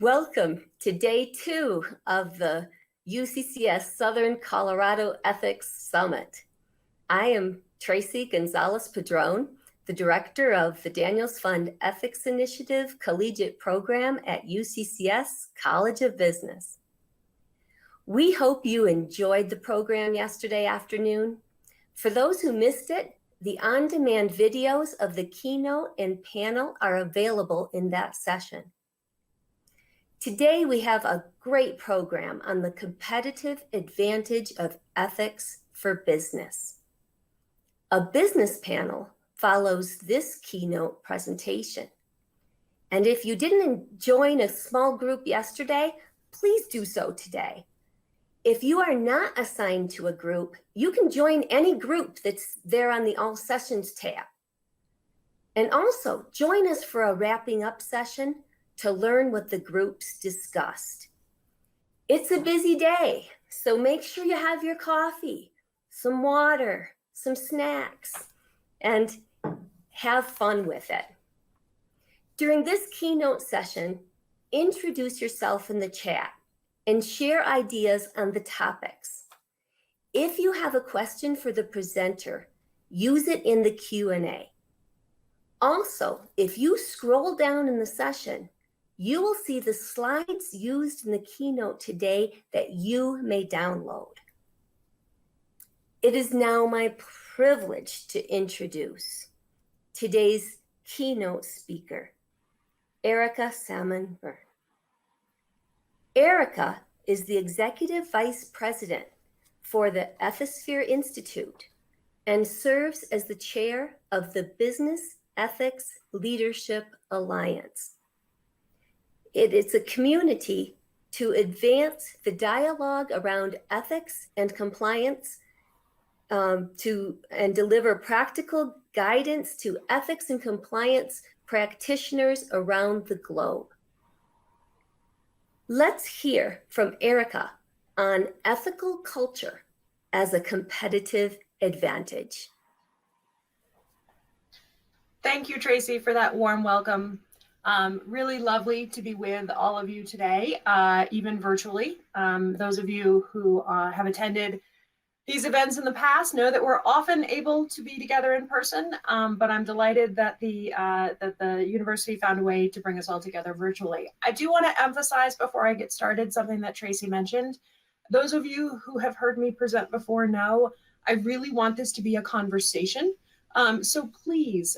Welcome to day 2 of the UCCS Southern Colorado Ethics Summit. I am Tracy Gonzalez-Padron, the director of the Daniels Fund Ethics Initiative Collegiate Program at UCCS College of Business. We hope you enjoyed the program yesterday afternoon. For those who missed it, the on-demand videos of the keynote and panel are available in that session. Today, we have a great program on the competitive advantage of ethics for business. A business panel follows this keynote presentation. And if you didn't join a small group yesterday, please do so today. If you are not assigned to a group, you can join any group that's there on the All Sessions tab. And also, join us for a wrapping up session to learn what the groups discussed. It's a busy day, so make sure you have your coffee, some water, some snacks, and have fun with it. During this keynote session, introduce yourself in the chat and share ideas on the topics. If you have a question for the presenter, use it in the Q&A. Also, if you scroll down in the session, you will see the slides used in the keynote today that you may download. It is now my privilege to introduce today's keynote speaker, Erica Salmon Byrne. Erica is the Executive Vice President for the Ethisphere Institute and serves as the chair of the Business Ethics Leadership Alliance. It is a community to advance the dialogue around ethics and compliance and deliver practical guidance to ethics and compliance practitioners around the globe. Let's hear from Erica on ethical culture as a competitive advantage. Thank you, Tracy, for that warm welcome. Really lovely to be with all of you today, even virtually. Those of you who have attended these events in the past know that we're often able to be together in person, but I'm delighted that the university found a way to bring us all together virtually. I do want to emphasize before I get started something that Tracy mentioned. Those of you who have heard me present before know I really want this to be a conversation. So please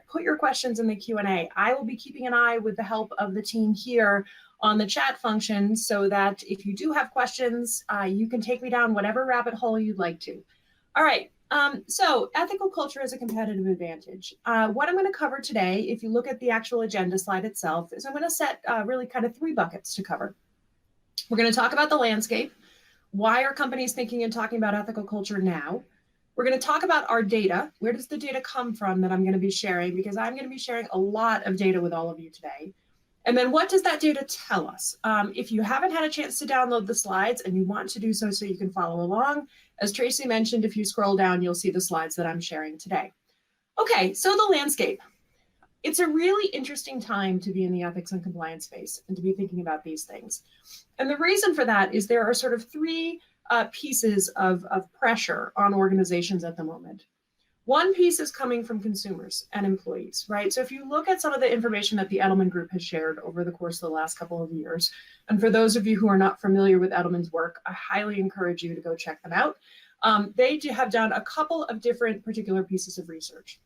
put your questions in the Q&A. I will be keeping an eye with the help of the team here on the chat function so that if you do have questions, you can take me down whatever rabbit hole you'd like to. All right, so ethical culture as a competitive advantage. What I'm going to cover today, if you look at the actual agenda slide itself, is I'm going to set really kind of 3 buckets to cover. We're going to talk about the landscape. Why are companies thinking and talking about ethical culture now? We're going to talk about our data. Where does the data come from that I'm going to be sharing? Because I'm going to be sharing a lot of data with all of you today. And then what does that data tell us? If you haven't had a chance to download the slides and you want to do so you can follow along, as Tracy mentioned, if you scroll down, you'll see the slides that I'm sharing today. Okay, so the landscape. It's a really interesting time to be in the ethics and compliance space and to be thinking about these things. And the reason for that is there are sort of 3 pieces of pressure on organizations at the moment. One piece is coming from consumers and employees, right? So if you look at some of the information that the Edelman Group has shared over the course of the last couple of years, and for those of you who are not familiar with Edelman's work, I highly encourage you to go check them out. They have done a couple of different particular pieces of research.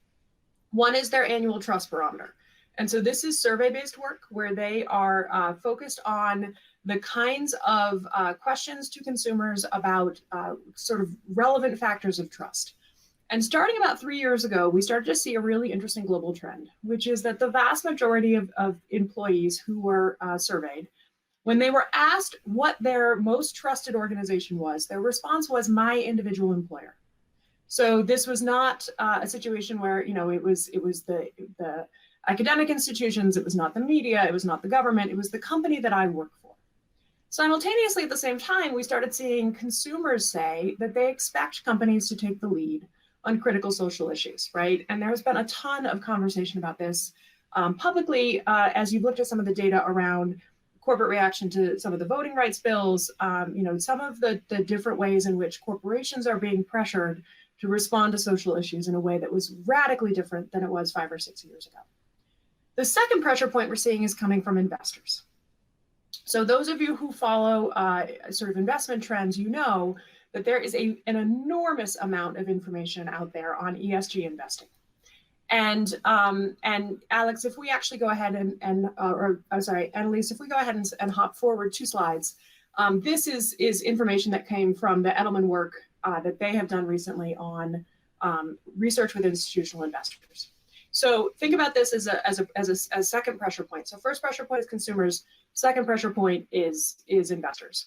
One is their annual trust barometer. And so this is survey-based work where they are focused on the kinds of questions to consumers about sort of relevant factors of trust. And starting about 3 years ago, we started to see a really interesting global trend, which is that the vast majority of employees who were surveyed, when they were asked what their most trusted organization was, their response was my individual employer. So this was not a situation where, it was the academic institutions, it was not the media, it was not the government, it was the company that I work for. Simultaneously, at the same time, we started seeing consumers say that they expect companies to take the lead on critical social issues, right? And there's been a ton of conversation about this publicly as you've looked at some of the data around corporate reaction to some of the voting rights bills, some of the different ways in which corporations are being pressured to respond to social issues in a way that was radically different than it was 5 or 6 years ago. The second pressure point we're seeing is coming from investors. So those of you who follow sort of investment trends, you know that there is an enormous amount of information out there on ESG investing. And Alex, if we actually go ahead Annalise, if we go ahead and hop forward 2 slides, this is information that came from the Edelman work that they have done recently on research with institutional investors. So think about this as a second pressure point. So first pressure point is consumers. Second pressure point is investors.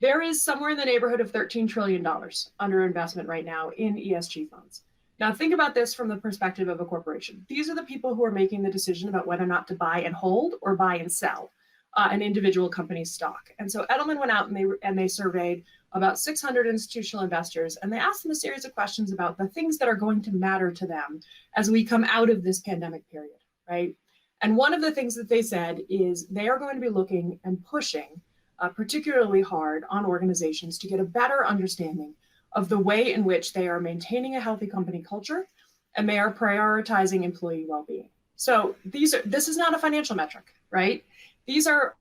There is somewhere in the neighborhood of $13 trillion under investment right now in ESG funds. Now think about this from the perspective of a corporation. These are the people who are making the decision about whether or not to buy and hold or buy and sell an individual company's stock. And so Edelman went out and they surveyed about 600 institutional investors, and they asked them a series of questions about the things that are going to matter to them as we come out of this pandemic period, right? And one of the things that they said is they are going to be looking and pushing particularly hard on organizations to get a better understanding of the way in which they are maintaining a healthy company culture and they are prioritizing employee well-being. So this is not a financial metric, right? These are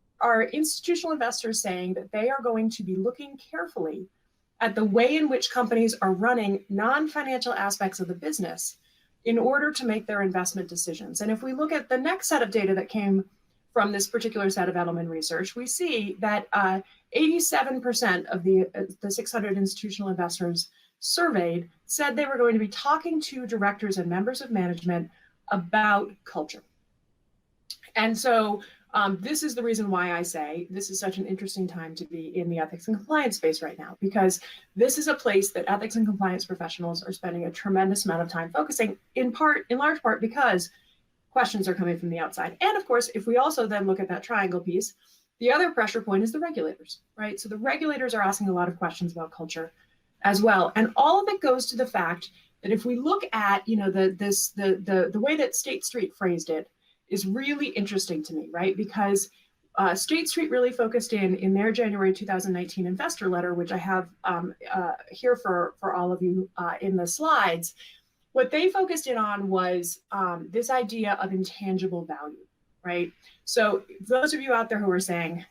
institutional investors saying that they are going to be looking carefully at the way in which companies are running non-financial aspects of the business in order to make their investment decisions. And if we look at the next set of data that came from this particular set of Edelman research, we see that 87% of the 600 institutional investors surveyed said they were going to be talking to directors and members of management about culture. And so this is the reason why I say this is such an interesting time to be in the ethics and compliance space right now, because this is a place that ethics and compliance professionals are spending a tremendous amount of time focusing, in large part because questions are coming from the outside. And of course, if we also then look at that triangle piece, the other pressure point is the regulators, right? So the regulators are asking a lot of questions about culture as well. And all of it goes to the fact that if we look at, the way that State Street phrased it is really interesting to me, right? Because State Street really focused in their January 2019 investor letter, which I have here for all of you in the slides. What they focused in on was this idea of intangible value, right? So those of you out there who are saying,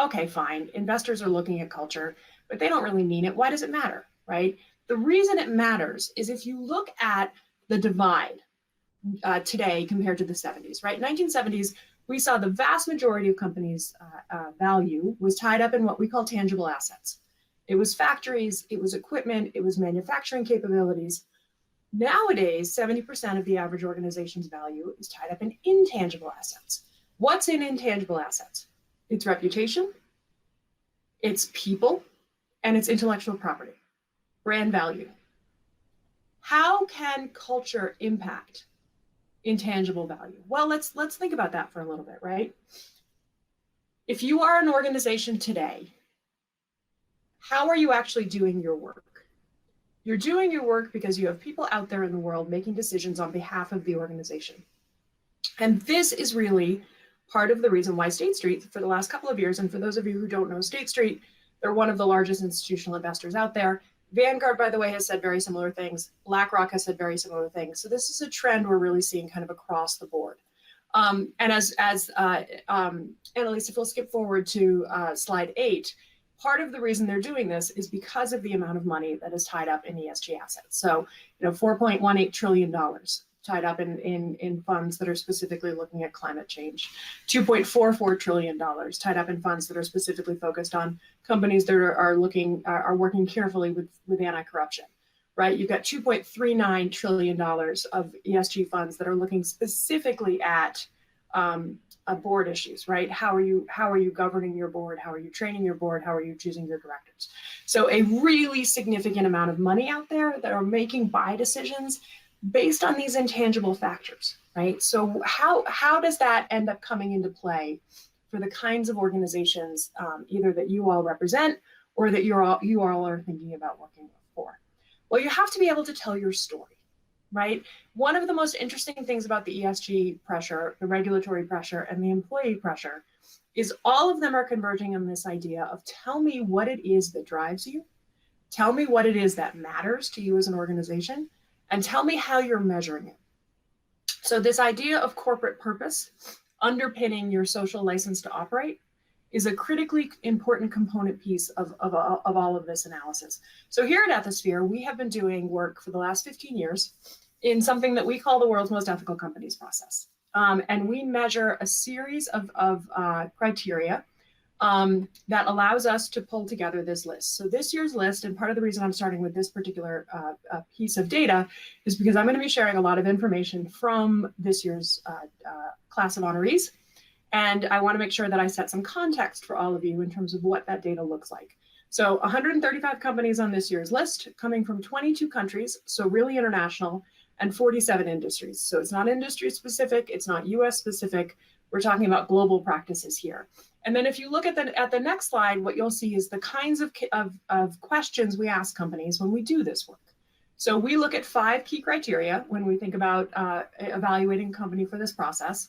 okay, fine, investors are looking at culture, but they don't really mean it. Why does it matter, right? The reason it matters is if you look at the divide today compared to the 70s, right? 1970s, we saw the vast majority of companies' value was tied up in what we call tangible assets. It was factories, it was equipment, it was manufacturing capabilities. Nowadays, 70% of the average organization's value is tied up in intangible assets. What's in intangible assets? It's reputation, it's people, and it's intellectual property, brand value. How can culture impact intangible value? Well, let's think about that for a little bit, right? If you are an organization today, how are you actually doing your work? You're doing your work because you have people out there in the world making decisions on behalf of the organization. And this is really part of the reason why State Street, for the last couple of years, and for those of you who don't know State Street, they're one of the largest institutional investors out there. Vanguard, by the way, has said very similar things. BlackRock has said very similar things. So this is a trend we're really seeing kind of across the board. And as Annalise, if we'll skip forward to slide 8, part of the reason they're doing this is because of the amount of money that is tied up in ESG assets. So, $4.18 trillion tied up in funds that are specifically looking at climate change, $2.44 trillion tied up in funds that are specifically focused on companies that are working carefully with anti-corruption, right? You've got $2.39 trillion of ESG funds that are looking specifically at board issues, right? How are you governing your board? How are you training your board? How are you choosing your directors? So a really significant amount of money out there that are making buy decisions based on these intangible factors, right? So how does that end up coming into play for the kinds of organizations either that you all represent or that you all are thinking about working for? Well, you have to be able to tell your story, right? One of the most interesting things about the ESG pressure, the regulatory pressure, and the employee pressure is all of them are converging on this idea of tell me what it is that drives you, tell me what it is that matters to you as an organization, and tell me how you're measuring it. So this idea of corporate purpose underpinning your social license to operate is a critically important component piece of all of this analysis. So here at Ethisphere, we have been doing work for the last 15 years in something that we call the world's most ethical companies process. And we measure a series of criteria that allows us to pull together this list. So this year's list, and part of the reason I'm starting with this particular piece of data is because I'm going to be sharing a lot of information from this year's class of honorees. And I want to make sure that I set some context for all of you in terms of what that data looks like. So 135 companies on this year's list, coming from 22 countries, so really international, and 47 industries. So it's not industry specific, it's not US specific. We're talking about global practices here. And then if you look at the next slide, what you'll see is the kinds of questions we ask companies when we do this work. So we look at 5 key criteria when we think about evaluating a company for this process.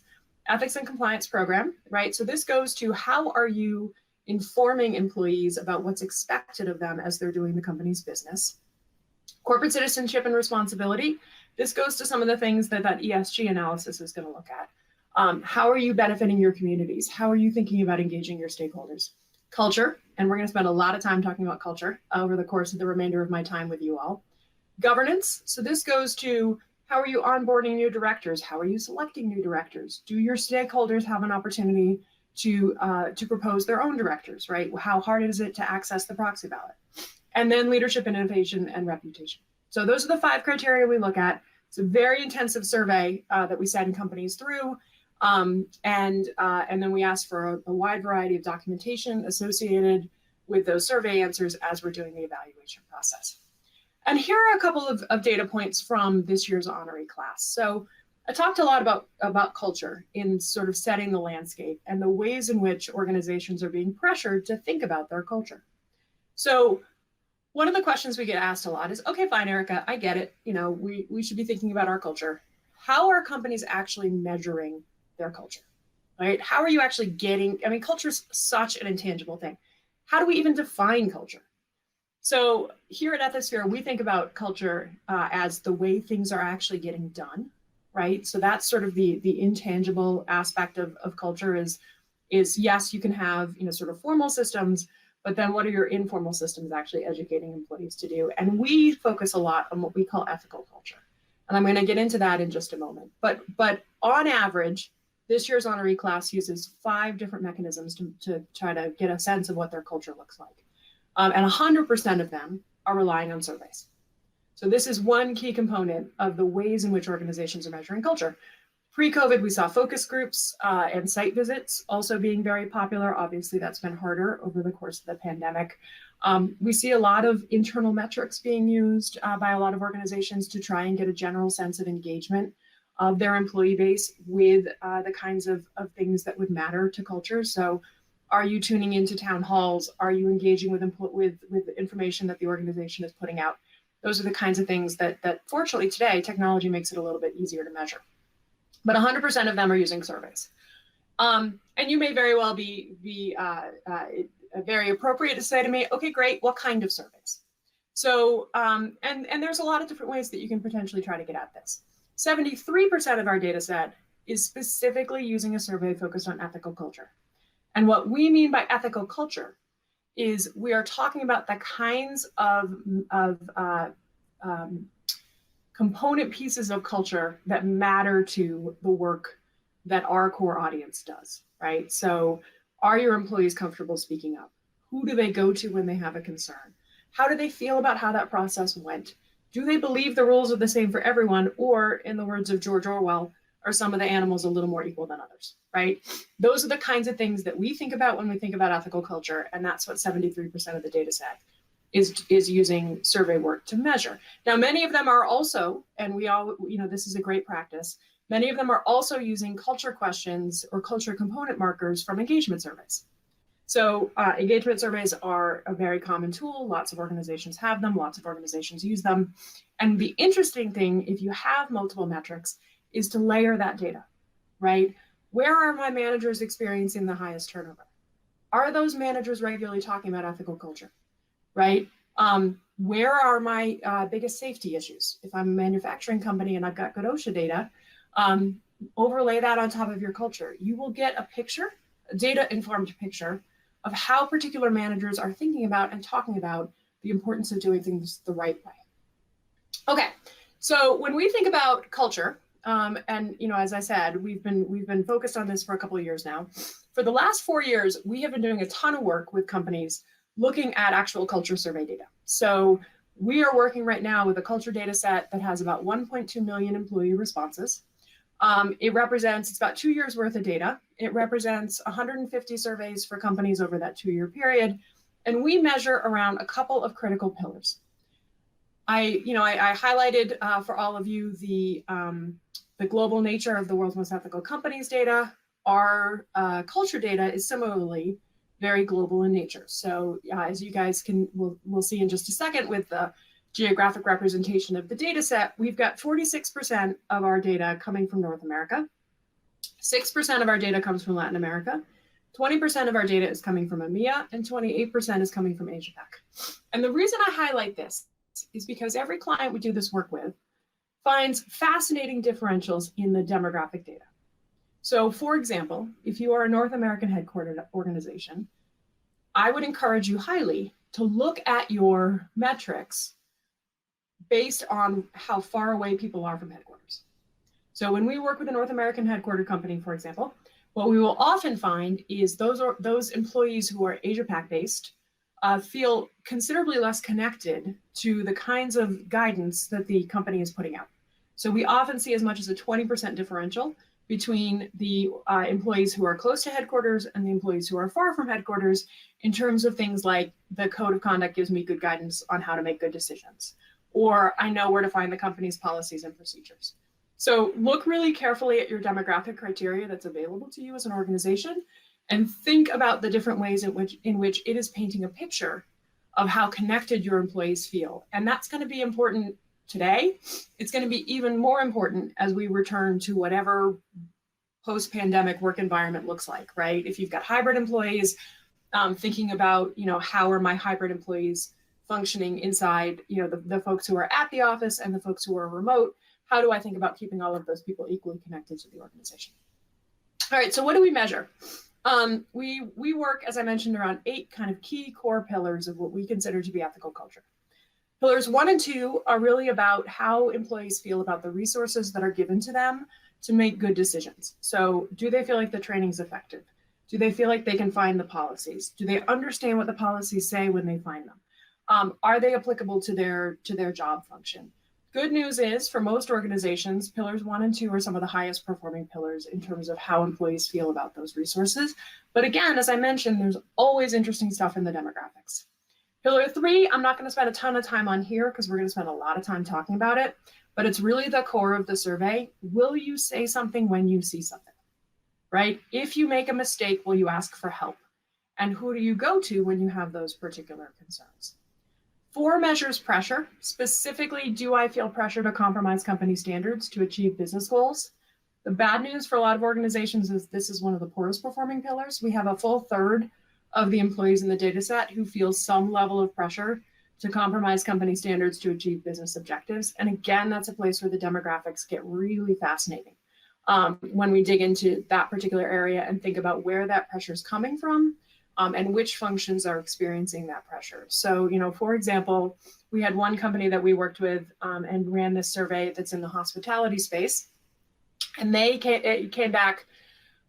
Ethics and compliance program, right? So this goes to how are you informing employees about what's expected of them as they're doing the company's business. Corporate citizenship and responsibility. This goes to some of the things that ESG analysis is going to look at. How are you benefiting your communities? How are you thinking about engaging your stakeholders? Culture, and we're going to spend a lot of time talking about culture over the course of the remainder of my time with you all. Governance, so this goes to how are you onboarding new directors? How are you selecting new directors? Do your stakeholders have an opportunity to propose their own directors, right? How hard is it to access the proxy ballot? And then leadership, innovation, and reputation. So those are the 5 criteria we look at. It's a very intensive survey that we send companies through. And then we ask for a wide variety of documentation associated with those survey answers as we're doing the evaluation process. And here are a couple of data points from this year's honoree class. So I talked a lot about culture in sort of setting the landscape and the ways in which organizations are being pressured to think about their culture. So one of the questions we get asked a lot is, okay, fine, Erica, I get it. You know, we should be thinking about our culture. How are companies actually measuring their culture, right? How are you actually getting, I mean, culture is such an intangible thing. How do we even define culture? So here at Ethisphere, we think about culture as the way things are actually getting done, right? So that's sort of the intangible aspect of culture is yes, you can have, you know, sort of formal systems, but then what are your informal systems actually educating employees to do? And we focus a lot on what we call ethical culture. And I'm going to get into that in just a moment. But on average, this year's honoree class uses 5 different mechanisms to try to get a sense of what their culture looks like. And 100% of them are relying on surveys. So this is one key component of the ways in which organizations are measuring culture. Pre-COVID, we saw focus groups and site visits also being very popular. Obviously, that's been harder over the course of the pandemic. We see a lot of internal metrics being used by a lot of organizations to try and get a general sense of engagement of their employee base with the kinds of things that would matter to culture. So are you tuning into town halls? Are you engaging with information that the organization is putting out? Those are the kinds of things that fortunately today, technology makes it a little bit easier to measure. But 100% of them are using surveys. And you may very well be very appropriate to say to me, okay, great, what kind of surveys? So, and there's a lot of different ways that you can potentially try to get at this. 73% of our data set is specifically using a survey focused on ethical culture. And what we mean by ethical culture is we are talking about the kinds of component pieces of culture that matter to the work that our core audience does, right? So are your employees comfortable speaking up? Who do they go to when they have a concern? How do they feel about how that process went? Do they believe the rules are the same for everyone? Or in the words of George Orwell, are some of the animals a little more equal than others, right? Those are the kinds of things that we think about when we think about ethical culture. And that's what 73% of the data set is using survey work to measure. Now, many of them are also, and we all, you know, this is a great practice, many of them are also using culture questions or culture component markers from engagement surveys. So engagement surveys are a very common tool. Lots of organizations have them, lots of organizations use them. And the interesting thing, if you have multiple metrics, is to layer that data, right? Where are my managers experiencing the highest turnover? Are those managers regularly talking about ethical culture, right? Where are my biggest safety issues? If I'm a manufacturing company and I've got good OSHA data, overlay that on top of your culture. You will get a picture, a data-informed picture of how particular managers are thinking about and talking about the importance of doing things the right way. Okay, so when we think about culture, and as I said, we've been focused on this for a couple of years now. For the last 4 years, we have been doing a ton of work with companies looking at actual culture survey data. So we are working right now with a culture data set that has about 1.2 million employee responses. It's about 2 years worth of data. It represents 150 surveys for companies over that 2-year period. And we measure around a couple of critical pillars. I highlighted for all of you the global nature of the world's most ethical companies data. Our culture data is similarly very global in nature. So as you guys we'll see in just a second with the geographic representation of the data set, we've got 46% of our data coming from North America, 6% of our data comes from Latin America, 20% of our data is coming from EMEA, and 28% is coming from Asia Pac. And the reason I highlight this is because every client we do this work with finds fascinating differentials in the demographic data. So for example, if you are a North American headquartered organization, I would encourage you highly to look at your metrics based on how far away people are from headquarters. So when we work with a North American headquartered company, for example, what we will often find is those employees who are Asia Pac based feel considerably less connected to the kinds of guidance that the company is putting out. So we often see as much as a 20% differential between the employees who are close to headquarters and the employees who are far from headquarters in terms of things like the code of conduct gives me good guidance on how to make good decisions, or I know where to find the company's policies and procedures. So look really carefully at your demographic criteria that's available to you as an organization and think about the different ways in which it is painting a picture of how connected your employees feel. And that's going to be important today. It's going to be even more important as we return to whatever post-pandemic work environment looks like, right? If you've got hybrid employees, thinking about, how are my hybrid employees functioning inside, the folks who are at the office and the folks who are remote. How do I think about keeping all of those people equally connected to the organization? All right, so what do we measure? We work, as I mentioned, around 8 kind of key core pillars of what we consider to be ethical culture. Pillars 1 and 2 are really about how employees feel about the resources that are given to them to make good decisions. So do they feel like the training's effective? Do they feel like they can find the policies? Do they understand what the policies say when they find them? Are they applicable to their job function? Good news is, for most organizations, pillars 1 and 2 are some of the highest performing pillars in terms of how employees feel about those resources. But again, as I mentioned, there's always interesting stuff in the demographics. Pillar 3, I'm not going to spend a ton of time on here because we're going to spend a lot of time talking about it, but it's really the core of the survey. Will you say something when you see something, right? If you make a mistake, will you ask for help? And who do you go to when you have those particular concerns? 4 measures pressure. Specifically, do I feel pressure to compromise company standards to achieve business goals? The bad news for a lot of organizations is this is one of the poorest performing pillars. We have a full third of the employees in the data set who feel some level of pressure to compromise company standards to achieve business objectives. And again, that's a place where the demographics get really fascinating when we dig into that particular area and think about where that pressure is coming from. And which functions are experiencing that pressure. So, for example, we had one company that we worked with and ran this survey that's in the hospitality space. And they came back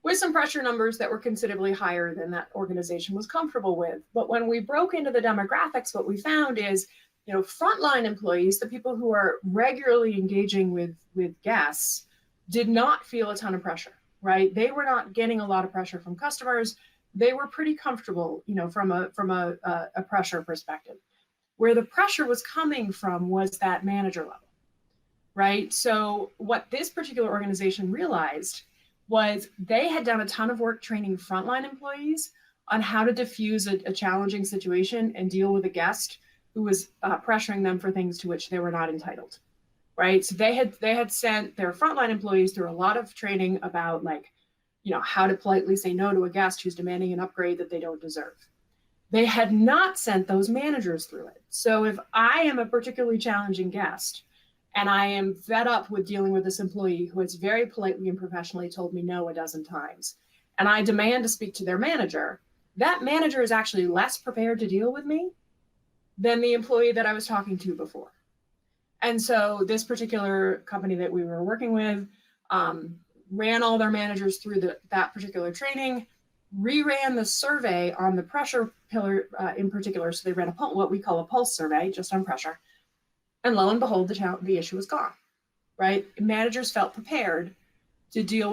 with some pressure numbers that were considerably higher than that organization was comfortable with. But when we broke into the demographics, what we found is, frontline employees, the people who are regularly engaging with guests, did not feel a ton of pressure, right? They were not getting a lot of pressure from customers. They were pretty comfortable, from a pressure perspective. Where the pressure was coming from was that manager level, right? So what this particular organization realized was they had done a ton of work training frontline employees on how to diffuse a challenging situation and deal with a guest who was pressuring them for things to which they were not entitled, right? So they had sent their frontline employees through a lot of training about how to politely say no to a guest who's demanding an upgrade that they don't deserve. They had not sent those managers through it. So if I am a particularly challenging guest and I am fed up with dealing with this employee who has very politely and professionally told me no a dozen times, and I demand to speak to their manager, that manager is actually less prepared to deal with me than the employee that I was talking to before. And so this particular company that we were working with ran all their managers through that particular training, reran the survey on the pressure pillar in particular. So they ran what we call a pulse survey just on pressure. And lo and behold, the issue was gone, right? Managers felt prepared to deal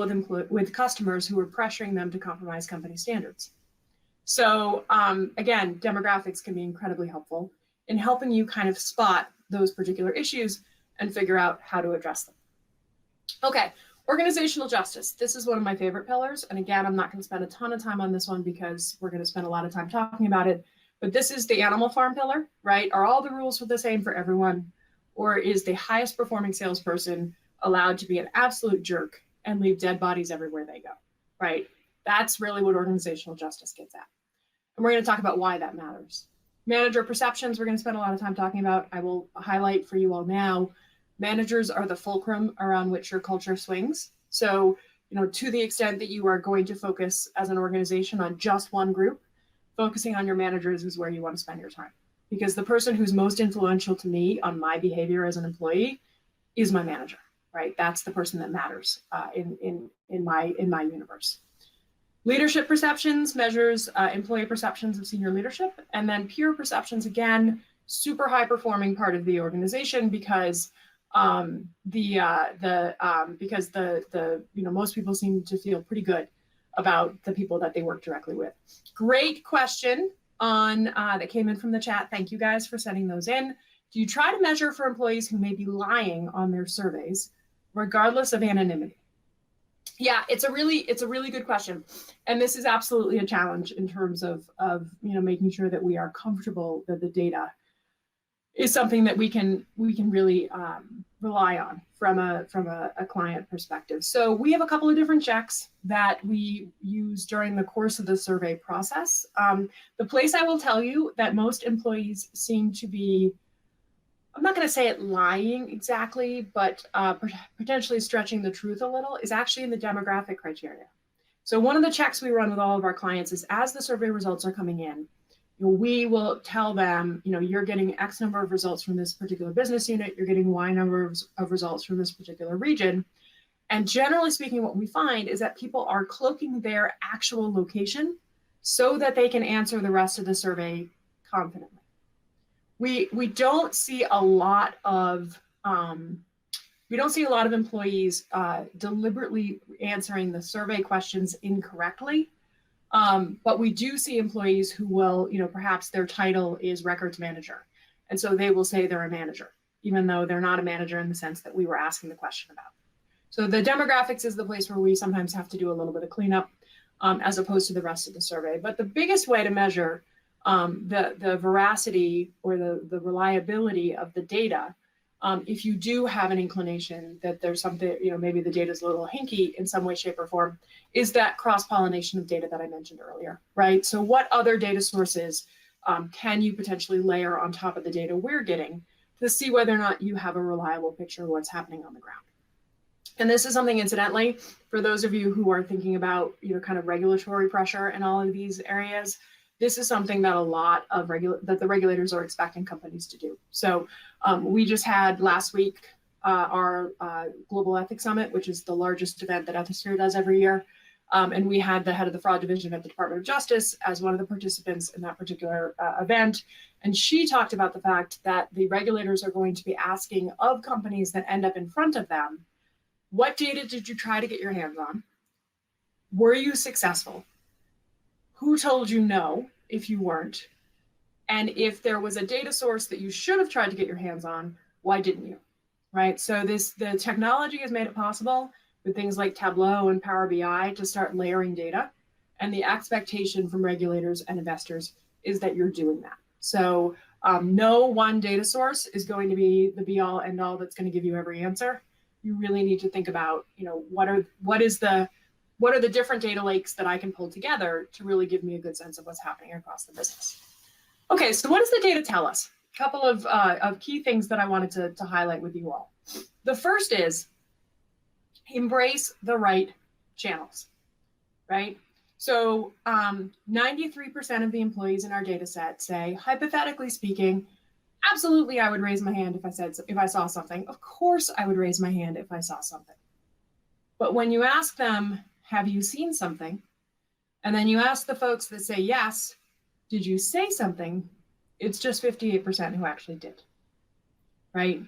with customers who were pressuring them to compromise company standards. So again, demographics can be incredibly helpful in helping you kind of spot those particular issues and figure out how to address them. Okay, organizational justice. This is one of my favorite pillars. And again, I'm not going to spend a ton of time on this one because we're going to spend a lot of time talking about it. But this is the animal farm pillar, right? Are all the rules the same for everyone? Or is the highest performing salesperson allowed to be an absolute jerk and leave dead bodies everywhere they go, right? That's really what organizational justice gets at. And we're going to talk about why that matters. Manager perceptions, we're going to spend a lot of time talking about. I will highlight for you all now. Managers are the fulcrum around which your culture swings. So, to the extent that you are going to focus as an organization on just one group, focusing on your managers is where you want to spend your time. Because the person who's most influential to me on my behavior as an employee is my manager, right? That's the person that matters in my universe. Leadership perceptions measures employee perceptions of senior leadership, and then peer perceptions, again, super high performing part of the organization because most people seem to feel pretty good about the people that they work directly with. Great question on that came in from the chat. Thank you guys for sending those in. Do you try to measure for employees who may be lying on their surveys, regardless of anonymity? Yeah, it's a really good question, and this is absolutely a challenge in terms of making sure that we are comfortable that the data is something that we can really rely on from a client perspective. So we have a couple of different checks that we use during the course of the survey process. The place I will tell you that most employees seem to be, I'm not going to say it lying exactly, but potentially stretching the truth a little, is actually in the demographic criteria. So one of the checks we run with all of our clients is as the survey results are coming in, we will tell them, you're getting X number of results from this particular business unit, you're getting Y number of results from this particular region. And generally speaking, what we find is that people are cloaking their actual location so that they can answer the rest of the survey confidently. We don't see a lot of employees deliberately answering the survey questions incorrectly. But we do see employees who will, perhaps their title is records manager. And so they will say they're a manager, even though they're not a manager in the sense that we were asking the question about. So the demographics is the place where we sometimes have to do a little bit of cleanup as opposed to the rest of the survey. But the biggest way to measure the veracity or the reliability of the data, if you do have an inclination that there's something, maybe the data is a little hinky in some way, shape, or form, is that cross-pollination of data that I mentioned earlier, right? So what other data sources can you potentially layer on top of the data we're getting to see whether or not you have a reliable picture of what's happening on the ground? And this is something, incidentally, for those of you who are thinking about, kind of regulatory pressure in all of these areas, this is something that a lot of that the regulators are expecting companies to do. So we just had last week our Global Ethics Summit, which is the largest event that Ethisphere does every year. And we had the head of the fraud division at the Department of Justice as one of the participants in that particular event. And she talked about the fact that the regulators are going to be asking of companies that end up in front of them, what data did you try to get your hands on? Were you successful? Who told you no if you weren't? And if there was a data source that you should have tried to get your hands on, why didn't you? Right? So the technology has made it possible with things like Tableau and Power BI to start layering data. And the expectation from regulators and investors is that you're doing that. So no one data source is going to be the be all end all that's going to give you every answer. You really need to think about, what is the what are the different data lakes that I can pull together to really give me a good sense of what's happening across the business. Okay, so what does the data tell us? A couple of key things that I wanted to highlight with you all. The first is embrace the right channels, right? So 93% of the employees in our data set say, hypothetically speaking, absolutely I would raise my hand if I saw something. Of course I would raise my hand if I saw something. But when you ask them, have you seen something? And then you ask the folks that say yes, did you say something? It's just 58% who actually did, right?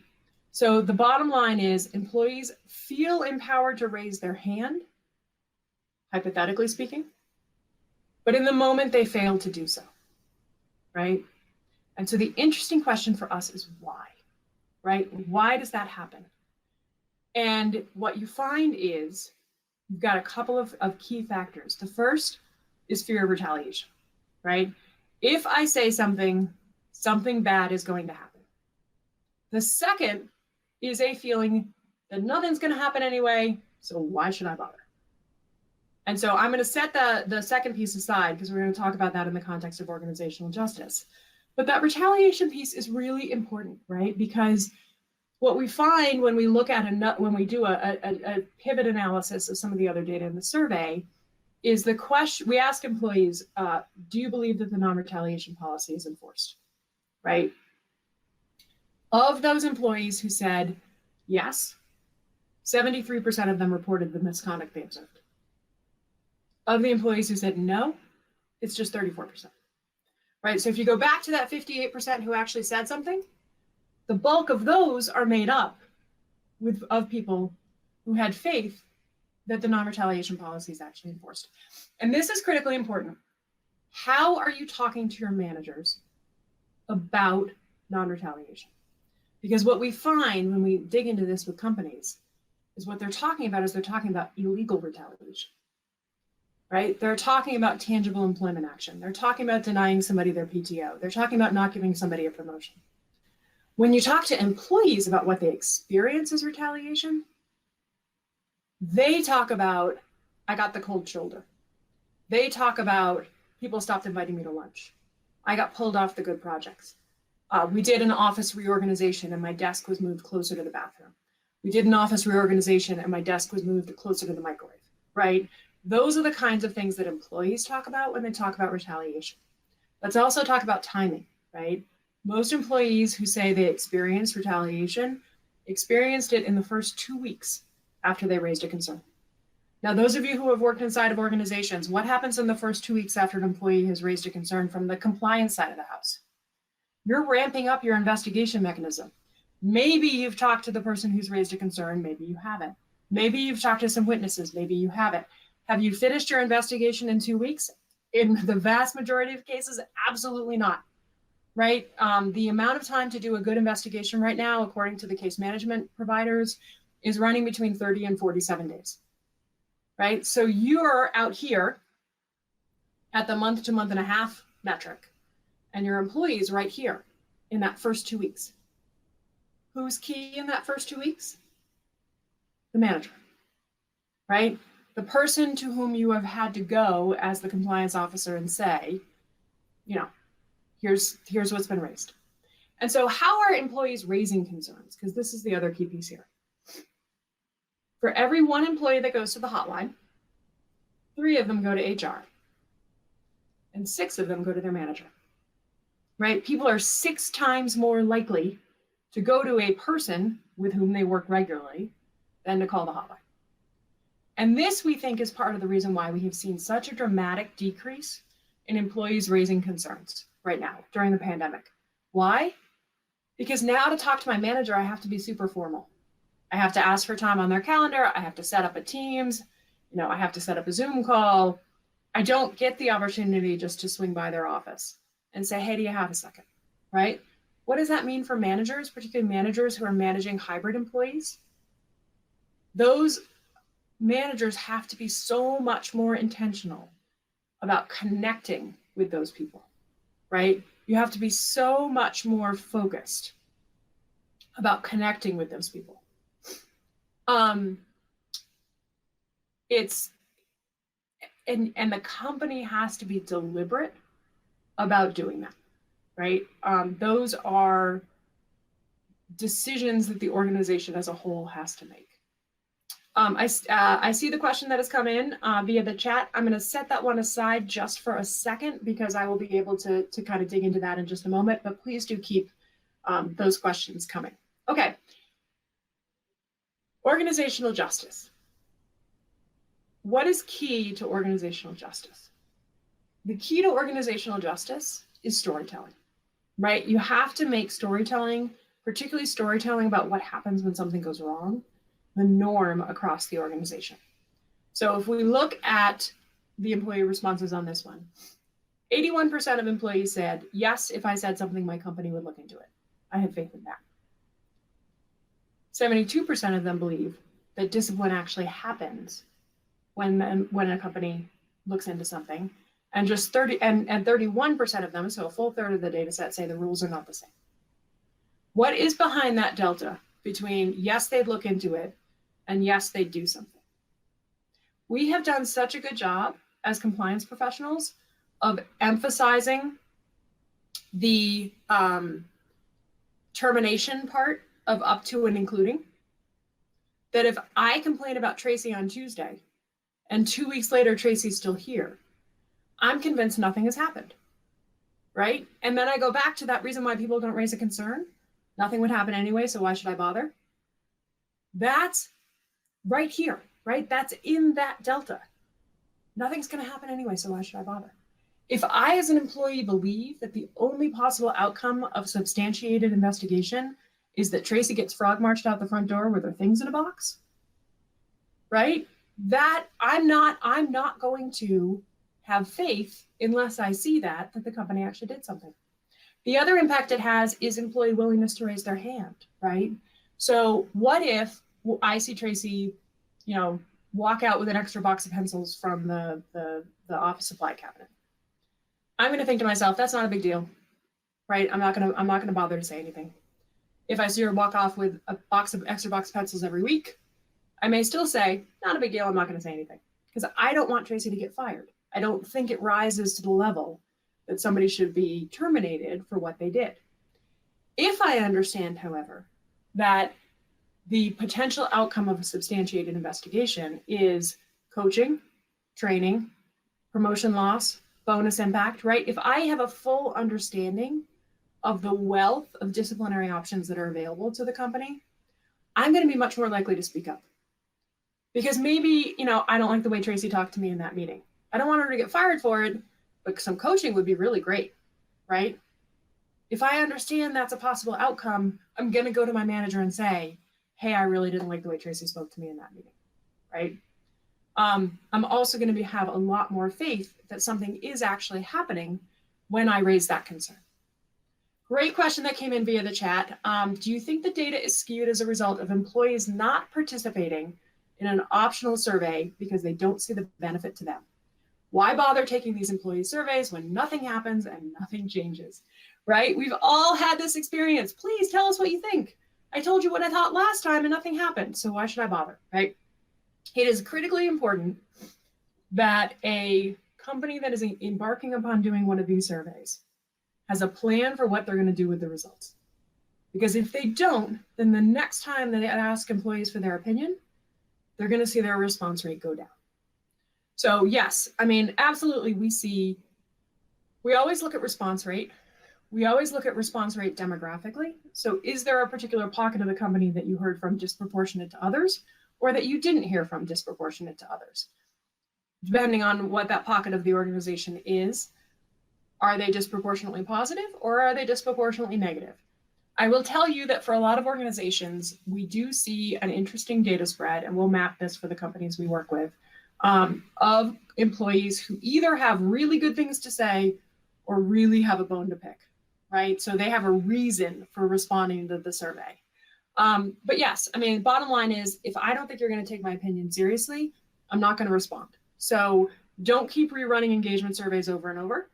So the bottom line is employees feel empowered to raise their hand, hypothetically speaking, but in the moment they fail to do so, right? And so the interesting question for us is why, right? Why does that happen? And what you find is you've got a couple of key factors. The first is fear of retaliation, right? If I say something, something bad is going to happen. The second is a feeling that nothing's going to happen anyway, so why should I bother? And so I'm going to set the second piece aside because we're going to talk about that in the context of organizational justice. But that retaliation piece is really important, right? Because what we find when we look at when we do a pivot analysis of some of the other data in the survey is the question we ask employees, do you believe that the non-retaliation policy is enforced, right? Of those employees who said yes, 73% of them reported the misconduct they observed. Of the employees who said no, it's just 34%, right? So if you go back to that 58% who actually said something, the bulk of those are made up of people who had faith that the non-retaliation policy is actually enforced. And this is critically important. How are you talking to your managers about non-retaliation? Because what we find when we dig into this with companies is what they're talking about illegal retaliation, right? They're talking about tangible employment action. They're talking about denying somebody their PTO. They're talking about not giving somebody a promotion. When you talk to employees about what they experience as retaliation, they talk about, I got the cold shoulder. They talk about, people stopped inviting me to lunch. I got pulled off the good projects. We did an office reorganization and my desk was moved closer to the bathroom. We did an office reorganization and my desk was moved closer to the microwave, right? Those are the kinds of things that employees talk about when they talk about retaliation. Let's also talk about timing, right? Most employees who say they experienced retaliation experienced it in the first 2 weeks after they raised a concern. Now, those of you who have worked inside of organizations, what happens in the first 2 weeks after an employee has raised a concern from the compliance side of the house? You're ramping up your investigation mechanism. Maybe you've talked to the person who's raised a concern, maybe you haven't. Maybe you've talked to some witnesses, maybe you haven't. Have you finished your investigation in 2 weeks? In the vast majority of cases, absolutely not, right? The amount of time to do a good investigation right now, according to the case management providers, is running between 30 and 47 days, right? So you're out here at the month to month and a half metric, and your employees right here in that first 2 weeks. Who's key in that first 2 weeks? The manager, right? The person to whom you have had to go as the compliance officer and say, you know, here's what's been raised. And so how are employees raising concerns? Because this is the other key piece here. For every one employee that goes to the hotline, 3 of them go to HR and 6 of them go to their manager, right? People are 6 times more likely to go to a person with whom they work regularly than to call the hotline. And this, we think, is part of the reason why we have seen such a dramatic decrease in employees raising concerns right now during the pandemic. Why? Because now to talk to my manager, I have to be super formal. I have to ask for time on their calendar. I have to set up a Teams. I have to set up a Zoom call. I don't get the opportunity just to swing by their office and say, hey, do you have a second, right? What does that mean for managers, particularly managers who are managing hybrid employees? Those managers have to be so much more intentional about connecting with those people, right? You have to be so much more focused about connecting with those people. and the company has to be deliberate about doing that, right? Those are decisions that the organization as a whole has to make. I see the question that has come in via the chat. I'm going to set that one aside just for a second because I will be able to kind of dig into that in just a moment, but please do keep those questions coming. Okay. Organizational justice. What is key to organizational justice? The key to organizational justice is storytelling, right? You have to make storytelling, particularly storytelling about what happens when something goes wrong, the norm across the organization. So if we look at the employee responses on this one, 81% of employees said, yes, if I said something, my company would look into it. I have faith in that. 72% of them believe that discipline actually happens when a company looks into something. And just 31% of them, so a full third of the data set, say the rules are not the same. What is behind that delta between yes, they'd look into it and yes, they'd do something? We have done such a good job as compliance professionals of emphasizing the termination part of up to and including, that if I complain about Tracy on Tuesday and 2 weeks later Tracy's still here, I'm convinced nothing has happened, right? And then I go back to that reason why people don't raise a concern. Nothing would happen anyway, so why should I bother? That's right here, right? That's in that delta. Nothing's going to happen anyway, so why should I bother? If I, as an employee, believe that the only possible outcome of substantiated investigation is that Tracy gets frog marched out the front door with her things in a box, right? That I'm not going to have faith unless I see that the company actually did something. The other impact it has is employee willingness to raise their hand, right? So what if I see Tracy, walk out with an extra box of pencils from the office supply cabinet? I'm going to think to myself, that's not a big deal, right? I'm not going to bother to say anything. If I see her walk off with a extra box of pencils every week, I may still say, not a big deal. I'm not going to say anything because I don't want Tracy to get fired. I don't think it rises to the level that somebody should be terminated for what they did. If I understand, however, that the potential outcome of a substantiated investigation is coaching, training, promotion loss, bonus impact, right? If I have a full understanding of the wealth of disciplinary options that are available to the company, I'm going to be much more likely to speak up. Because maybe, I don't like the way Tracy talked to me in that meeting. I don't want her to get fired for it, but some coaching would be really great, right? If I understand that's a possible outcome, I'm going to go to my manager and say, hey, I really didn't like the way Tracy spoke to me in that meeting, right? I'm also going to have a lot more faith that something is actually happening when I raise that concern. Great question that came in via the chat. Do you think the data is skewed as a result of employees not participating in an optional survey because they don't see the benefit to them? Why bother taking these employee surveys when nothing happens and nothing changes, right? We've all had this experience. Please tell us what you think. I told you what I thought last time and nothing happened, so why should I bother, right? It is critically important that a company that is embarking upon doing one of these surveys has a plan for what they're going to do with the results. Because if they don't, then the next time that they ask employees for their opinion, they're going to see their response rate go down. So yes, absolutely, we always look at response rate. We always look at response rate demographically. So is there a particular pocket of the company that you heard from disproportionate to others, or that you didn't hear from disproportionate to others? Depending on what that pocket of the organization is, are they disproportionately positive or are they disproportionately negative? I will tell you that for a lot of organizations, we do see an interesting data spread, and we'll map this for the companies we work with, of employees who either have really good things to say or really have a bone to pick, right? So they have a reason for responding to the survey. But yes, bottom line is, if I don't think you're going to take my opinion seriously, I'm not going to respond. So don't keep rerunning engagement surveys over and over.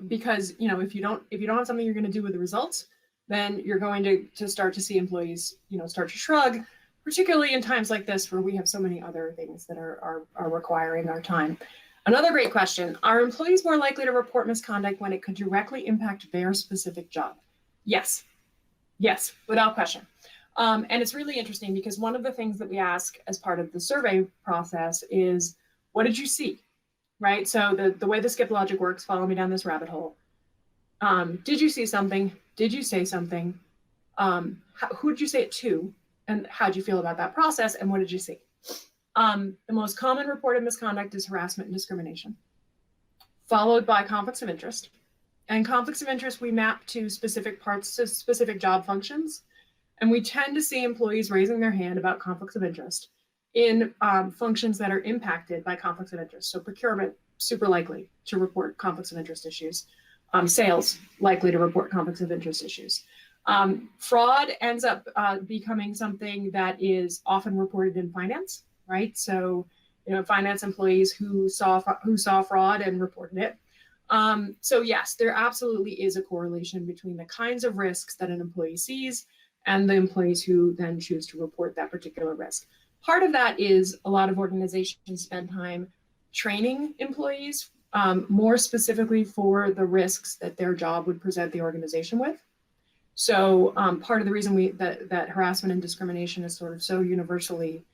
Because if you don't have something you're going to do with the results, then you're going to start to see employees start to shrug, particularly in times like this where we have so many other things that are requiring our time. Another great question, are employees more likely to report misconduct when it could directly impact their specific job? Yes, yes, without question. And it's really interesting because one of the things that we ask as part of the survey process is, what did you see, right? So the way the skip logic works, follow me down this rabbit hole. Did you see something? Did you say something? Who did you say it to? And how did you feel about that process? And what did you see? The most common reported misconduct is harassment and discrimination, followed by conflicts of interest. And conflicts of interest we map to specific parts, to specific job functions. And we tend to see employees raising their hand about conflicts of interest in functions that are impacted by conflicts of interest. So procurement, super likely to report conflicts of interest issues. Sales, likely to report conflicts of interest issues. Fraud ends up becoming something that is often reported in finance, right? So, finance employees who saw fraud and reported it. So yes, there absolutely is a correlation between the kinds of risks that an employee sees and the employees who then choose to report that particular risk. Part of that is a lot of organizations spend time training employees more specifically for the risks that their job would present the organization with. So part of the reason that harassment and discrimination is sort of so universally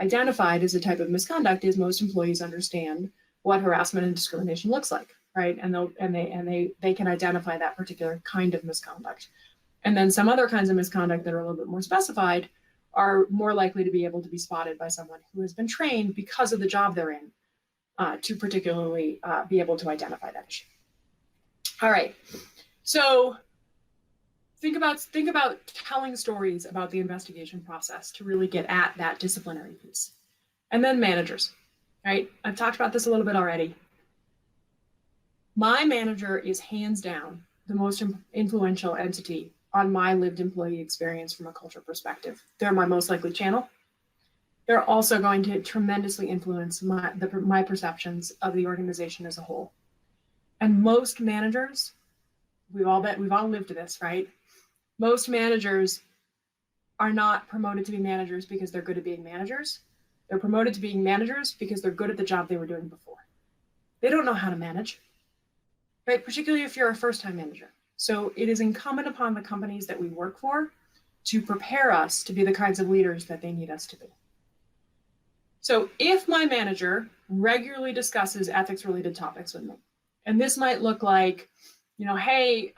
identified as a type of misconduct is most employees understand what harassment and discrimination looks like, right? And they can identify that particular kind of misconduct. And then some other kinds of misconduct that are a little bit more specified are more likely to be able to be spotted by someone who has been trained because of the job they're in to particularly be able to identify that issue. All right, so think about telling stories about the investigation process to really get at that disciplinary piece. And then managers, right? I've talked about this a little bit already. My manager is hands down the most influential entity on my lived employee experience from a culture perspective. They're my most likely channel. They're also going to tremendously influence my perceptions of the organization as a whole. And most managers, we've all lived this, right? Most managers are not promoted to be managers because they're good at being managers. They're promoted to being managers because they're good at the job they were doing before. They don't know how to manage, right? Particularly if you're a first-time manager. So it is incumbent upon the companies that we work for to prepare us to be the kinds of leaders that they need us to be. So if my manager regularly discusses ethics-related topics with me, and this might look like, hey,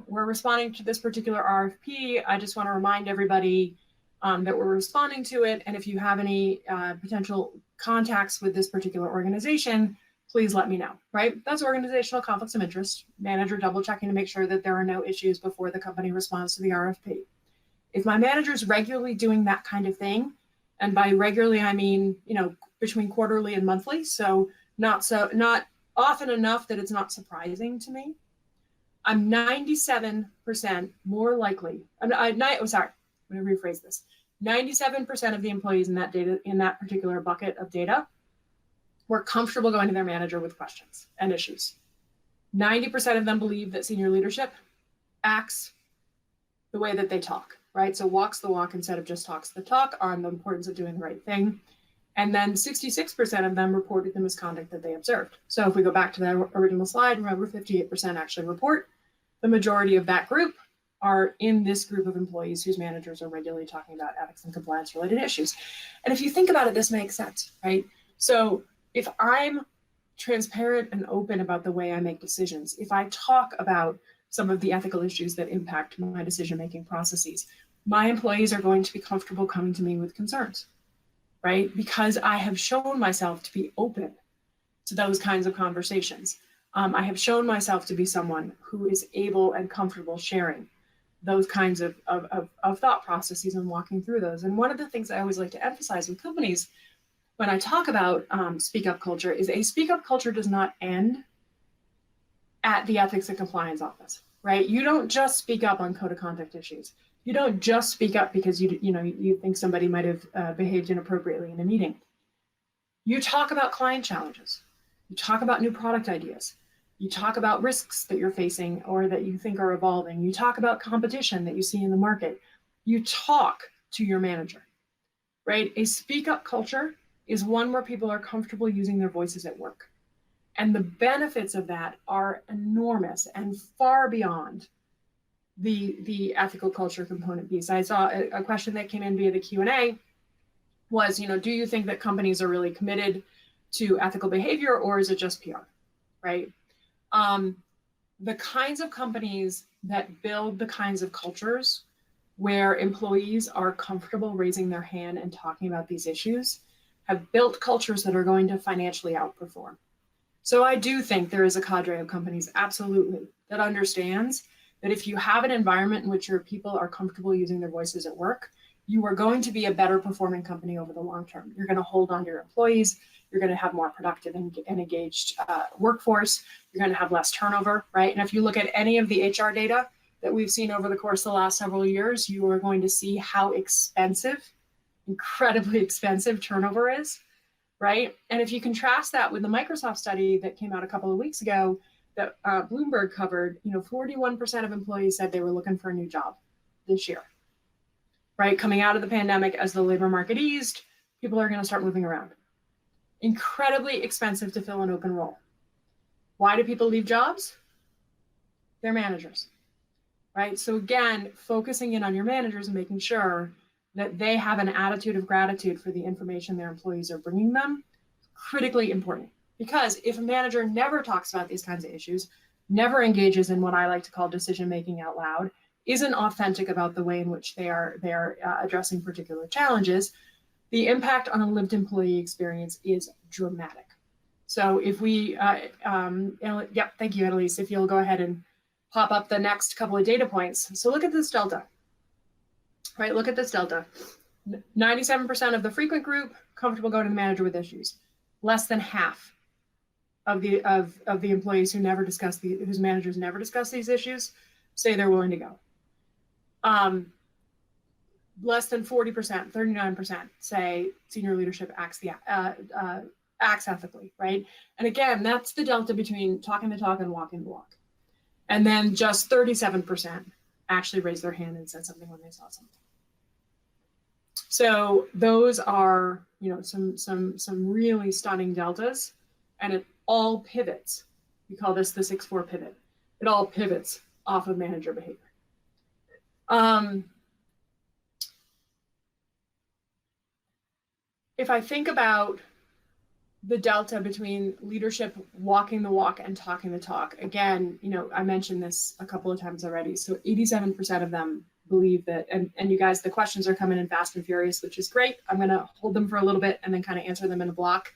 we're responding to this particular RFP. I just want to remind everybody that we're responding to it. And if you have any potential contacts with this particular organization, please let me know, right? That's organizational conflicts of interest. Manager double checking to make sure that there are no issues before the company responds to the RFP. If my manager's regularly doing that kind of thing, and by regularly, I mean, between quarterly and monthly, so not often enough that it's not surprising to me, I'm 97% more likely. Let me rephrase this. 97% of the employees in that particular bucket of data were comfortable going to their manager with questions and issues. 90% of them believe that senior leadership acts the way that they talk, right? So walks the walk instead of just talks the talk on the importance of doing the right thing. And then 66% of them reported the misconduct that they observed. So if we go back to that original slide, remember 58% actually report. The majority of that group are in this group of employees whose managers are regularly talking about ethics and compliance related issues. And if you think about it, this makes sense, right? So if I'm transparent and open about the way I make decisions, if I talk about some of the ethical issues that impact my decision-making processes, my employees are going to be comfortable coming to me with concerns, right? Because I have shown myself to be open to those kinds of conversations. I have shown myself to be someone who is able and comfortable sharing those kinds of thought processes and walking through those. And one of the things I always like to emphasize with companies when I talk about speak up culture is a speak up culture does not end at the ethics and compliance office, right? You don't just speak up on code of conduct issues. You don't just speak up because you think somebody might have behaved inappropriately in a meeting. You talk about client challenges. You talk about new product ideas. You talk about risks that you're facing or that you think are evolving. You talk about competition that you see in the market. You talk to your manager, right? A speak up culture is one where people are comfortable using their voices at work. And the benefits of that are enormous and far beyond the ethical culture component piece. I saw a question that came in via the Q&A was, do you think that companies are really committed to ethical behavior, or is it just PR, right? The kinds of companies that build the kinds of cultures where employees are comfortable raising their hand and talking about these issues have built cultures that are going to financially outperform. So I do think there is a cadre of companies, absolutely, that understands that if you have an environment in which your people are comfortable using their voices at work, you are going to be a better performing company over the long term. You're going to hold on to your employees. You're going to have more productive and engaged workforce. You're going to have less turnover, right? And if you look at any of the HR data that we've seen over the course of the last several years, you are going to see how expensive, incredibly expensive turnover is, right? And if you contrast that with the Microsoft study that came out a couple of weeks ago that Bloomberg covered, 41% of employees said they were looking for a new job this year, right? Coming out of the pandemic, as the labor market eased, people are going to start moving around. Incredibly expensive to fill an open role. Why do people leave jobs? They're managers, right? So again, focusing in on your managers and making sure that they have an attitude of gratitude for the information their employees are bringing them, critically important. Because if a manager never talks about these kinds of issues, never engages in what I like to call decision-making out loud, isn't authentic about the way in which they are addressing particular challenges, the impact on a lived employee experience is dramatic. So if we, yep, thank you, Annalise. If you'll go ahead and pop up the next couple of data points. So look at this delta, right? Look at this delta. 97% of the frequent group comfortable going to the manager with issues. Less than half of the employees whose managers never discuss these issues say they're willing to go. Less than 40%, 39% say senior leadership acts ethically, right? And again, that's the delta between talking the talk and walking the walk. And then just 37% actually raised their hand and said something when they saw something. So those are, some really stunning deltas, and it all pivots. We call this the 6-4 pivot. It all pivots off of manager behavior. If I think about the delta between leadership walking the walk and talking the talk, again, I mentioned this a couple of times already. So 87% of them believe that, and you guys, the questions are coming in fast and furious, which is great. I'm going to hold them for a little bit and then kind of answer them in a block.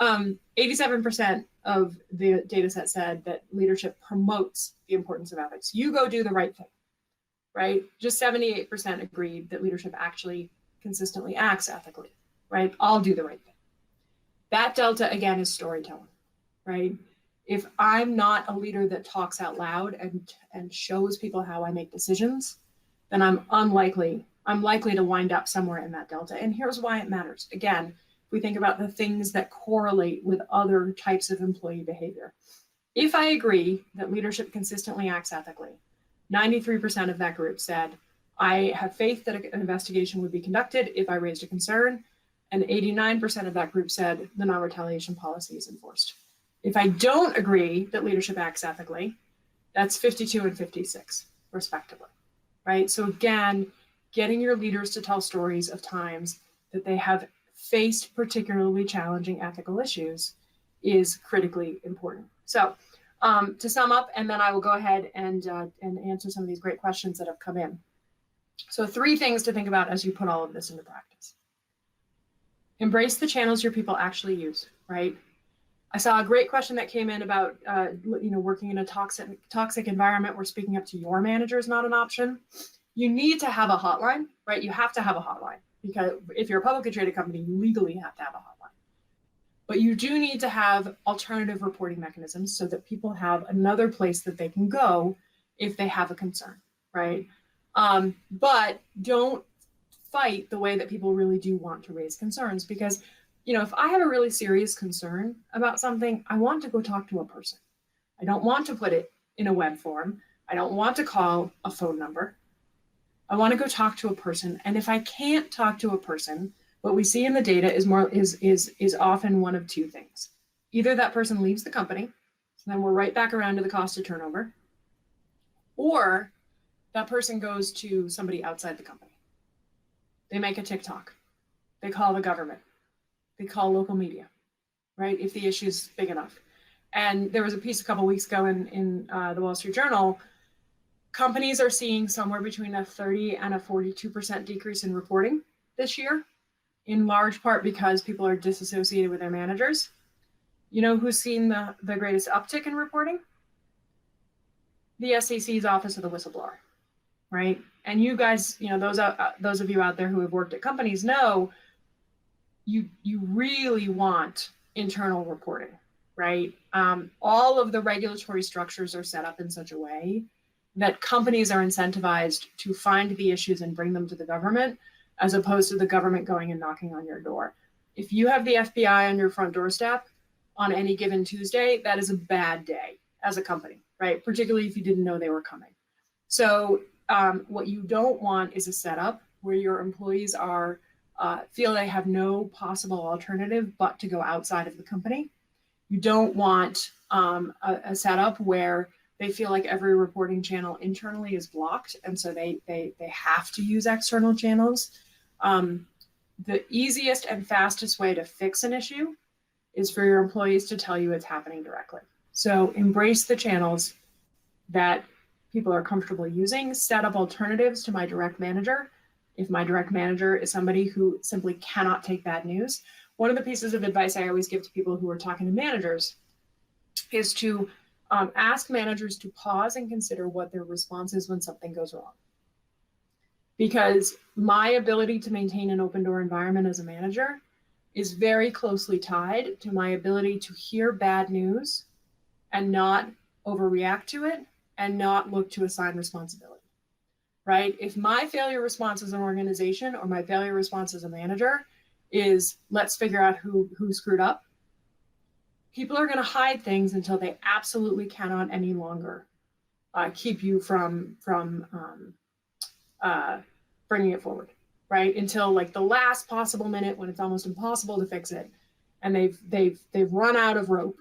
87% of the data set said that leadership promotes the importance of ethics. You go do the right thing, right? Just 78% agreed that leadership actually consistently acts ethically, right? I'll do the right thing. That delta, again, is storytelling, right? If I'm not a leader that talks out loud and shows people how I make decisions, then I'm likely to wind up somewhere in that delta. And here's why it matters. Again, if we think about the things that correlate with other types of employee behavior. If I agree that leadership consistently acts ethically, 93% of that group said, I have faith that an investigation would be conducted if I raised a concern. And 89% of that group said the non-retaliation policy is enforced. If I don't agree that leadership acts ethically, that's 52 and 56, respectively, right? So again, getting your leaders to tell stories of times that they have faced particularly challenging ethical issues is critically important. So to sum up, and then I will go ahead and answer some of these great questions that have come in. So 3 things to think about as you put all of this into practice. Embrace the channels your people actually use, right? I saw a great question that came in about, working in a toxic environment where speaking up to your manager is not an option. You need to have a hotline, right? You have to have a hotline, because if you're a publicly traded company, you legally have to have a hotline. But you do need to have alternative reporting mechanisms so that people have another place that they can go if they have a concern, right? But don't fight the way that people really do want to raise concerns, because if I have a really serious concern about something, I want to go talk to a person. I don't want to put it in a web form. I don't want to call a phone number. I want to go talk to a person. And if I can't talk to a person, what we see in the data is often one of two things. Either that person leaves the company, so then we're right back around to the cost of turnover, or that person goes to somebody outside the company. They make a TikTok. They call the government. They call local media, right? If the issue is big enough. And there was a piece a couple of weeks ago in the Wall Street Journal. Companies are seeing somewhere between a 30 and a 42% decrease in reporting this year, in large part because people are disassociated with their managers. You know who's seen the greatest uptick in reporting? The SEC's Office of the Whistleblower, right? And you guys, you know, those of you out there who have worked at companies know you really want internal reporting, right? All of the regulatory structures are set up in such a way that companies are incentivized to find the issues and bring them to the government, as opposed to the government going and knocking on your door. If you have the FBI on your front doorstep on any given Tuesday, that is a bad day as a company, right? Particularly if you didn't know they were coming. So what you don't want is a setup where your employees are feel they have no possible alternative but to go outside of the company. You don't want a setup where they feel like every reporting channel internally is blocked, and so they have to use external channels. The easiest and fastest way to fix an issue is for your employees to tell you it's happening directly. So embrace the channels that people are comfortable using, set up alternatives to my direct manager. If my direct manager is somebody who simply cannot take bad news, one of the pieces of advice I always give to people who are talking to managers is to ask managers to pause and consider what their response is when something goes wrong. Because my ability to maintain an open door environment as a manager is very closely tied to my ability to hear bad news and not overreact to it and not look to assign responsibility, right? If my failure response as an organization or my failure response as a manager is let's figure out who screwed up, people are going to hide things until they absolutely cannot any longer keep you from bringing it forward, right? Until like the last possible minute when it's almost impossible to fix it, and they've run out of rope.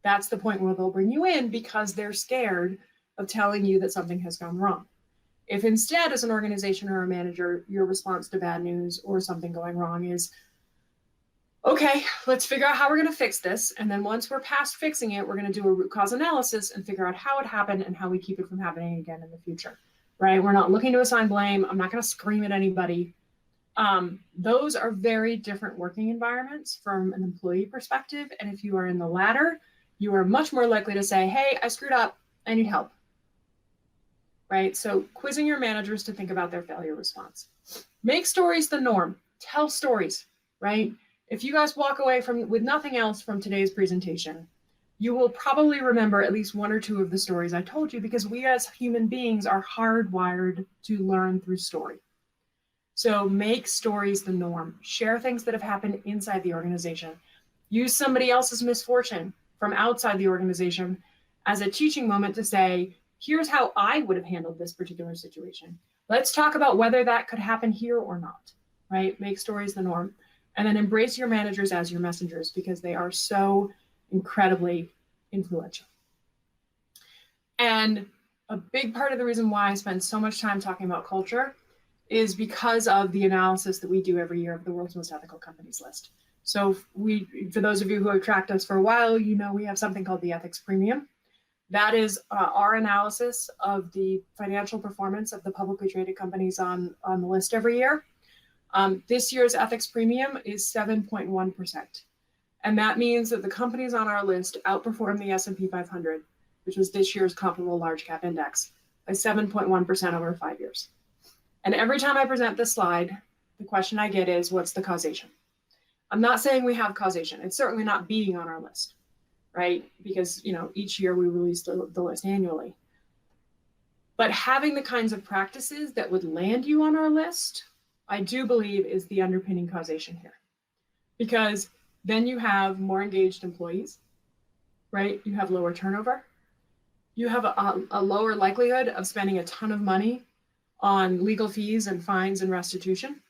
That's the point where they'll bring you in because they're scared of telling you that something has gone wrong. If instead, as an organization or a manager, your response to bad news or something going wrong is, okay, let's figure out how we're going to fix this. And then once we're past fixing it, we're going to do a root cause analysis and figure out how it happened and how we keep it from happening again in the future, right? We're not looking to assign blame. I'm not going to scream at anybody. Those are very different working environments from an employee perspective. And if you are in the latter, you are much more likely to say, hey, I screwed up. I need help, right? So quizzing your managers to think about their failure response. Make stories the norm. Tell stories, right? If you guys walk away with nothing else from today's presentation, you will probably remember at least one or two of the stories I told you, because we as human beings are hardwired to learn through story. So make stories the norm. Share things that have happened inside the organization. Use somebody else's misfortune from outside the organization as a teaching moment to say, here's how I would have handled this particular situation. Let's talk about whether that could happen here or not, right? Make stories the norm. And then embrace your managers as your messengers, because they are so incredibly influential. And a big part of the reason why I spend so much time talking about culture is because of the analysis that we do every year of the world's most ethical companies list. So for those of you who have tracked us for a while, you know we have something called the Ethics Premium. That is our analysis of the financial performance of the publicly traded companies on the list every year. This year's Ethics Premium is 7.1%. And that means that the companies on our list outperform the S&P 500, which was this year's comparable large cap index, by 7.1% over 5 years. And every time I present this slide, the question I get is, what's the causation? I'm not saying we have causation. It's certainly not being on our list, right? Because, you know, each year we release the list annually. But having the kinds of practices that would land you on our list, I do believe is the underpinning causation here. Because then you have more engaged employees, right? You have lower turnover. You have a lower likelihood of spending a ton of money on legal fees and fines and restitution,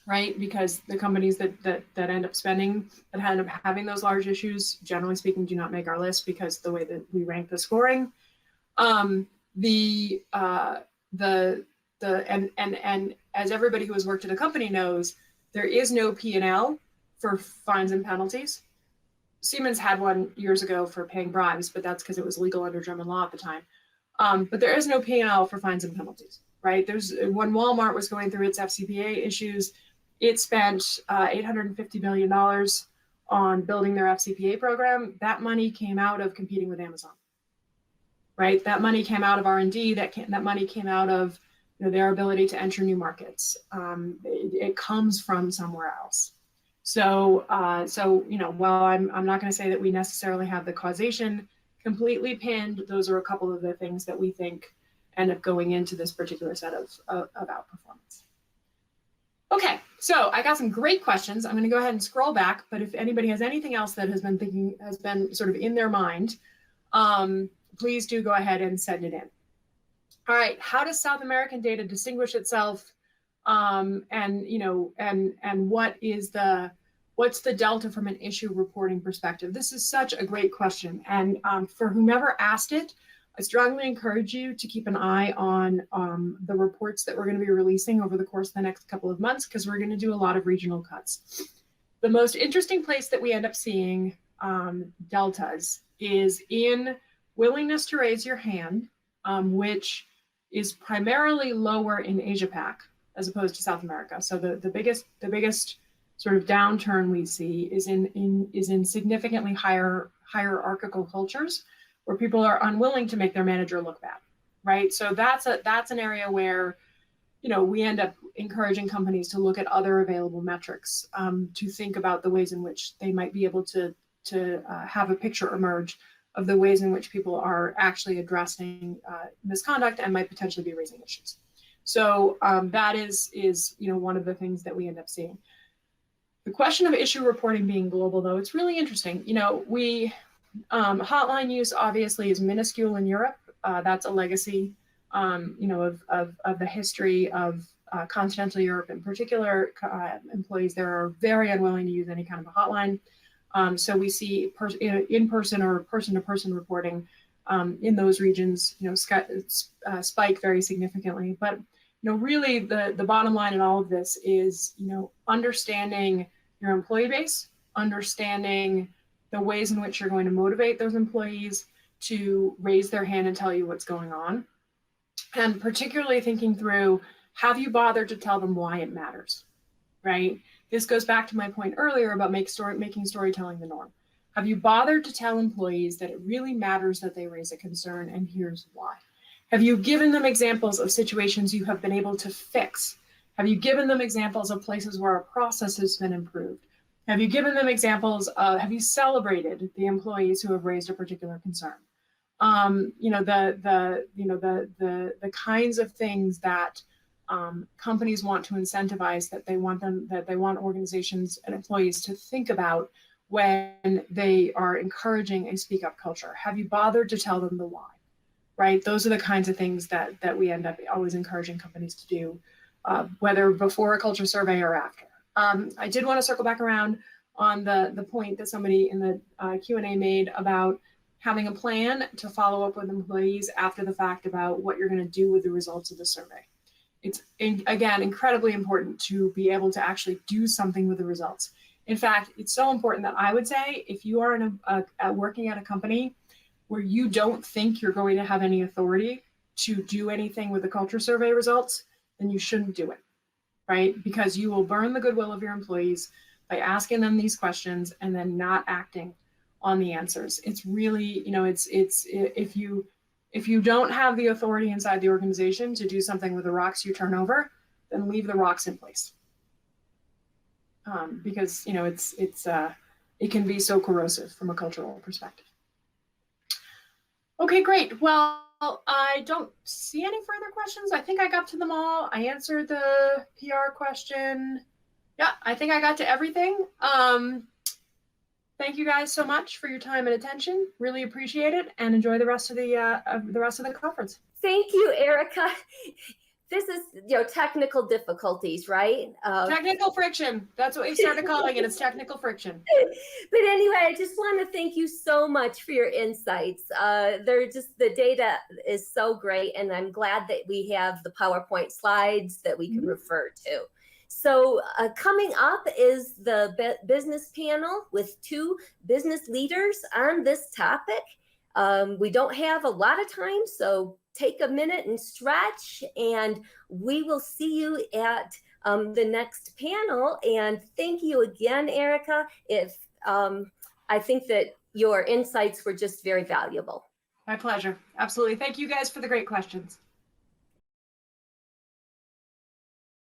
right? Because the companies that end up spending, that end up having those large issues, generally speaking, do not make our list because the way that we rank the scoring. And as everybody who has worked at a company knows, there is no P&L for fines and penalties. Siemens had one years ago for paying bribes, but that's because it was legal under German law at the time. But there is no P&L for fines and penalties, right? When Walmart was going through its FCPA issues, it spent $850 million on building their FCPA program. That money came out of competing with Amazon, right? That money came out of R&D. That money came out of their ability to enter new markets. It comes from somewhere else. So while I'm not going to say that we necessarily have the causation completely pinned, those are a couple of the things that we think end up going into this particular set of outperformance. Okay, so I got some great questions. I'm going to go ahead and scroll back, but if anybody has anything else that has been sort of in their mind, please do go ahead and send it in. All right, how does South American data distinguish itself? And what's the delta from an issue reporting perspective? This is such a great question. And for whomever asked it, I strongly encourage you to keep an eye on the reports that we're going to be releasing over the course of the next couple of months, because we're going to do a lot of regional cuts. The most interesting place that we end up seeing deltas is in willingness to raise your hand, which is primarily lower in Asia Pac as opposed to South America. So the biggest sort of downturn we see is in significantly hierarchical cultures where people are unwilling to make their manager look bad, right? So that's an area where we end up encouraging companies to look at other available metrics, to think about the ways in which they might be able to have a picture emerge of the ways in which people are actually addressing misconduct and might potentially be raising issues. So that is one of the things that we end up seeing. The question of issue reporting being global, though, it's really interesting. Hotline use obviously is minuscule in Europe. That's a legacy, of the history of continental Europe in particular. Employees there are very unwilling to use any kind of a hotline. So we see in-person or person-to-person reporting in those regions, spike very significantly. But really the bottom line in all of this is, understanding your employee base, understanding the ways in which you're going to motivate those employees to raise their hand and tell you what's going on, and particularly thinking through, have you bothered to tell them why it matters, right? This goes back to my point earlier about making storytelling the norm. Have you bothered to tell employees that it really matters that they raise a concern, and here's why? Have you given them examples of situations you have been able to fix? Have you given them examples of places where a process has been improved? Have you given them examples of, have you celebrated the employees who have raised a particular concern? The kinds of things that companies want to incentivize, that they want organizations and employees to think about when they are encouraging a speak up culture. Have you bothered to tell them the why? Right? Those are the kinds of things that we end up always encouraging companies to do, whether before a culture survey or after. I did want to circle back around on the point that somebody in the Q&A made about having a plan to follow up with employees after the fact about what you're going to do with the results of the survey. It's, again, incredibly important to be able to actually do something with the results. In fact, it's so important that I would say, if you are working at a company where you don't think you're going to have any authority to do anything with the culture survey results, then you shouldn't do it, right? Because you will burn the goodwill of your employees by asking them these questions and then not acting on the answers. It's really, if you don't have the authority inside the organization to do something with the rocks you turn over, then leave the rocks in place. Because it can be so corrosive from a cultural perspective. Okay, great. Well, I don't see any further questions. I think I got to them all. I answered the PR question. Yeah, I think I got to everything. Thank you guys so much for your time and attention. Really appreciate it, and enjoy the rest of the conference. Thank you, Erica. this is, technical difficulties, right? Technical friction. That's what we've started calling it. It's technical friction. But anyway, I just want to thank you so much for your insights. The data is so great, and I'm glad that we have the PowerPoint slides that we can refer to. So coming up is the business panel with two business leaders on this topic. We don't have a lot of time, so take a minute and stretch, and we will see you at the next panel. And thank you again, Erica. I think that your insights were just very valuable. My pleasure. Absolutely. Thank you guys for the great questions.